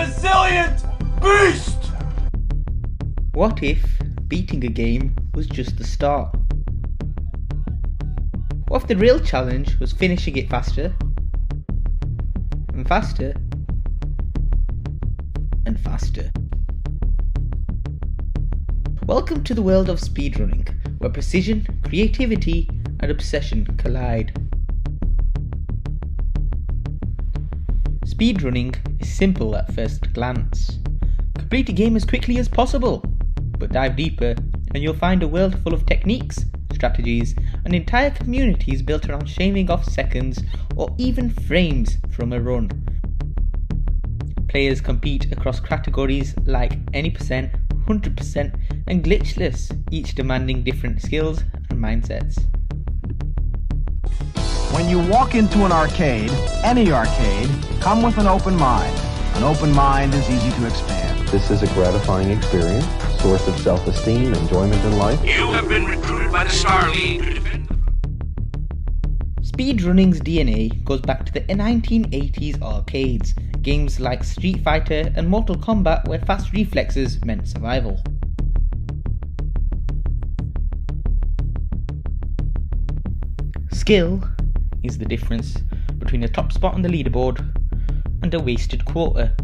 resilient beast! What if beating a game was just the start? What if the real challenge was finishing it faster and faster and faster? Welcome to the world of speedrunning, where precision, creativity and obsession collide. Speedrunning is simple at first glance. Complete a game as quickly as possible, but dive deeper and you'll find a world full of techniques, strategies and entire communities built around shaving off seconds or even frames from a run. Players compete across categories like any percent, 100% and glitchless, each demanding different skills and mindsets. When you walk into an arcade, any arcade, come with an open mind. An open mind is easy to expand. This is a gratifying experience, source of self-esteem, enjoyment in life. You have been recruited by the Star League to defend. Speedrunning's DNA goes back to the 1980s arcades, games like Street Fighter and Mortal Kombat where fast reflexes meant survival. Skill is the difference between a top spot on the leaderboard and a wasted quarter.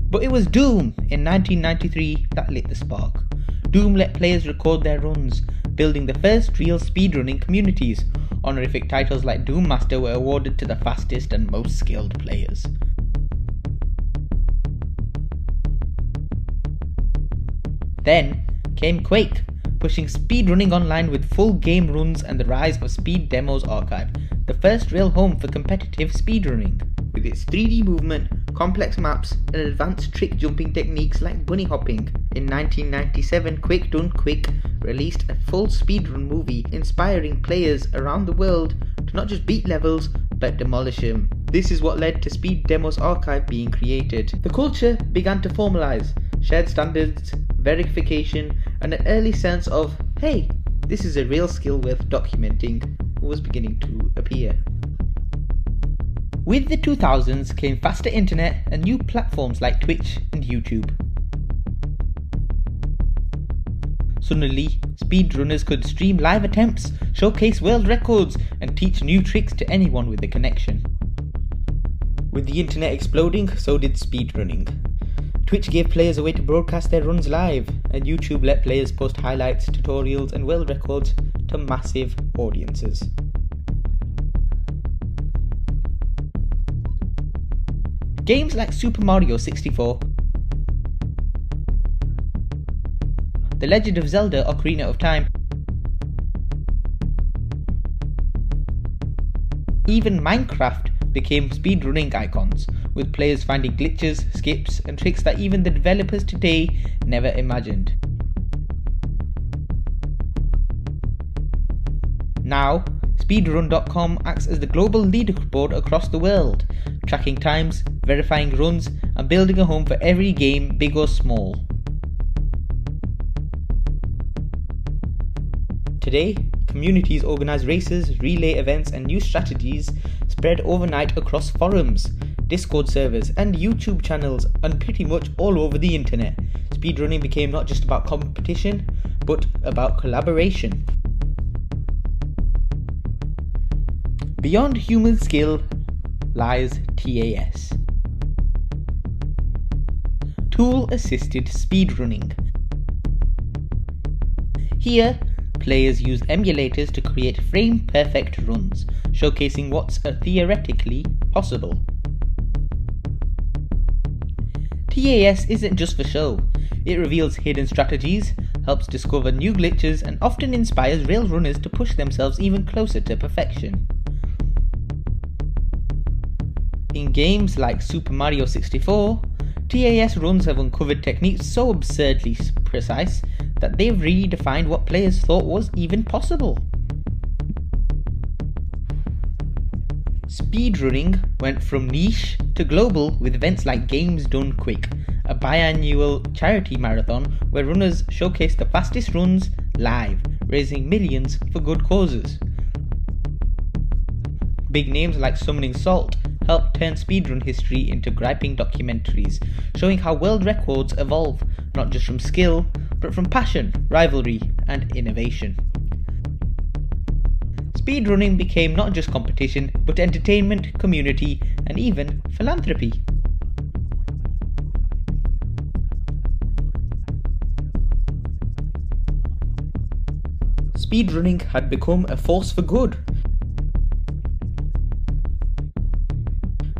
But it was Doom in 1993 that lit the spark. Doom let players record their runs, building the first real speedrunning communities. Honorific titles like Doom Master were awarded to the fastest and most skilled players. Then came Quake, pushing speedrunning online with full game runs and the rise of Speed Demos Archive, the first real home for competitive speedrunning. With its 3D movement, complex maps and advanced trick jumping techniques like bunny hopping. In 1997, Quake Done Quick released a full speedrun movie inspiring players around the world to not just beat levels but demolish them. This is what led to Speed Demos Archive being created. The culture began to formalize, shared standards, verification and an early sense of, hey, this is a real skill worth documenting, was beginning to appear. With the 2000s came faster internet and new platforms like Twitch and YouTube. Suddenly, speedrunners could stream live attempts, showcase world records and teach new tricks to anyone with a connection. With the internet exploding, so did speedrunning. Twitch gave players a way to broadcast their runs live, and YouTube let players post highlights, tutorials and world records to massive audiences. Games like Super Mario 64, The Legend of Zelda Ocarina of Time, even Minecraft became speedrunning icons, with players finding glitches, skips and tricks that even the developers today never imagined. Now, speedrun.com acts as the global leaderboard across the world, tracking times, verifying runs and building a home for every game, big or small. Today, communities organise races, relay events and new strategies spread overnight across forums, Discord servers and YouTube channels and pretty much all over the internet. Speedrunning became not just about competition, but about collaboration. Beyond human skill lies TAS. Tool-assisted speedrunning. Here, players use emulators to create frame-perfect runs, showcasing what's theoretically possible. TAS isn't just for show. It reveals hidden strategies, helps discover new glitches, and often inspires real runners to push themselves even closer to perfection. In games like Super Mario 64, TAS runs have uncovered techniques so absurdly precise that they've redefined what players thought was even possible. Speedrunning went from niche to global with events like Games Done Quick, a biannual charity marathon where runners showcase the fastest runs live, raising millions for good causes. Big names like Summoning Salt helped turn speedrun history into griping documentaries, showing how world records evolve, not just from skill, but from passion, rivalry, and innovation. Speedrunning became not just competition, but entertainment, community, and even philanthropy. Speedrunning had become a force for good.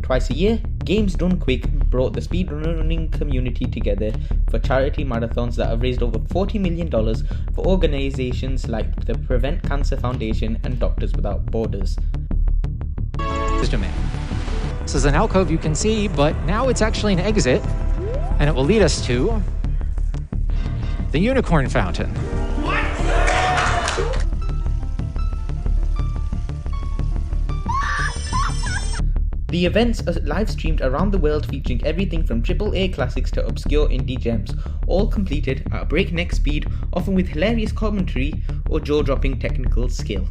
Twice a year, Games Done Quick brought the speedrunning community together for charity marathons that have raised over $40 million for organisations like the Prevent Cancer Foundation and Doctors Without Borders. This is an alcove you can see, but now it's actually an exit, and it will lead us to the Unicorn Fountain. The events are live streamed around the world, featuring everything from AAA classics to obscure indie gems, all completed at a breakneck speed, often with hilarious commentary or jaw-dropping technical skill.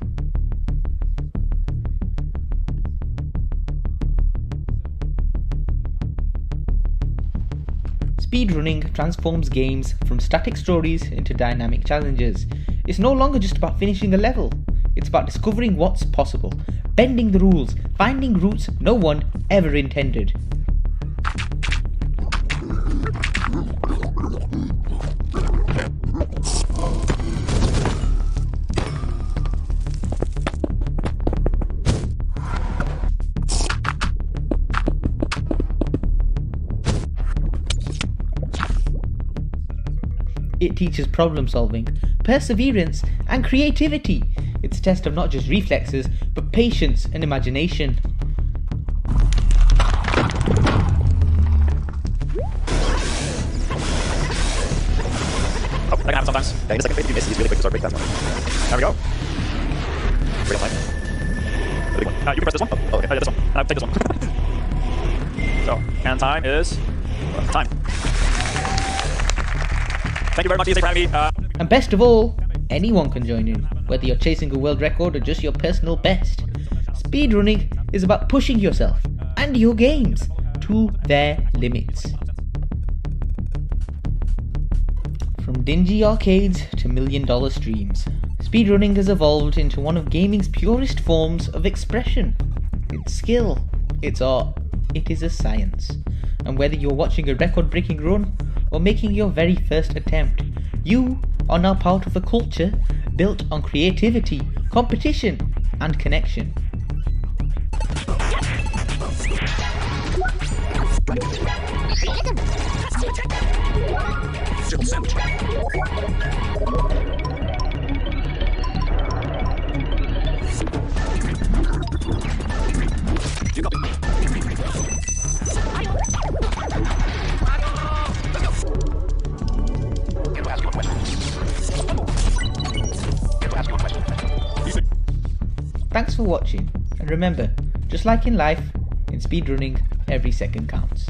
Speedrunning transforms games from static stories into dynamic challenges. It's no longer just about finishing a level, it's about discovering what's possible, bending the rules, finding routes no one ever intended. It teaches problem solving, perseverance, and creativity. It's a test of not just reflexes, but patience and imagination. Oh, that can happen sometimes. Okay, just like if you miss, he's really quick to start breaking that one. There we go. Great line. The big one. You can press this one. Oh, okay. Yeah, this one. And I'll take this one. So, and time is... time. Thank you very much, TSA, for having me. And best of all, anyone can join in, whether you're chasing a world record or just your personal best. Speedrunning is about pushing yourself and your games to their limits. From dingy arcades to million-dollar streams, speedrunning has evolved into one of gaming's purest forms of expression. It's skill, it's art, it is a science. And whether you're watching a record-breaking run or making your very first attempt, you are now part of a culture built on creativity, competition, and connection. Thanks for watching, and remember, just like in life, in speedrunning, every second counts.